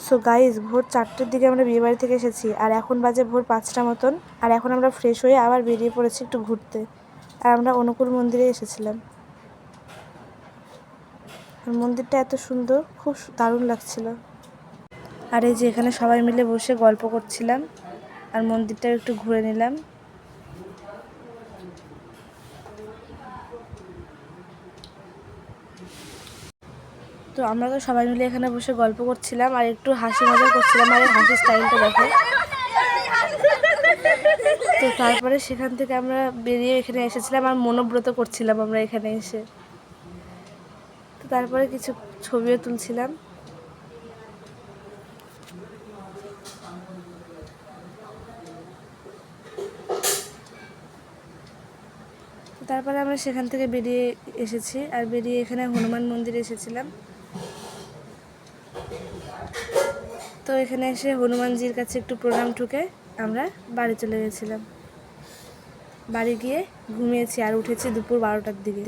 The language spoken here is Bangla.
সো গাইজ, ভোর 4টের দিকে আমরা বিয়েবাড়ি থেকে এসেছি, আর এখন বাজে ভোর 5টা মতন। আর এখন আমরা ফ্রেশ হয়ে আবার বেরিয়ে পড়েছি একটু ঘুরতে। আর আমরা অনুকূল মন্দিরে এসেছিলাম। আর মন্দিরটা এত সুন্দর, খুব দারুণ লাগছিল। আর এই যে এখানে সবাই মিলে বসে গল্প করছিলাম, আর মন্দিরটাও একটু ঘুরে নিলাম। তো আমরা তো সবাই মিলে এখানে বসে গল্প করছিলাম আর একটু হাসি মজা করছিলাম। আর এই হাসির স্টাইলটা দেখো। তো তারপরে সেখান থেকে আমরা বেরিয়ে এখানে এসেছিলাম আর মনোব্রত করছিলাম আমরা এখানে এসে। তো তারপরে কিছু ছবিও তুলছিলাম। তারপরে আমরা সেখান থেকে বেরিয়ে এসেছি, আর বেরিয়ে এখানে হনুমান মন্দিরে এসেছিলাম। তো এখানে এসে হনুমানজির কাছে একটু প্রণাম ঠুকে আমরা বাড়ি চলে গেছিলাম। বাড়ি গিয়ে ঘুমিয়েছি আর উঠেছি দুপুর 12টার দিকে।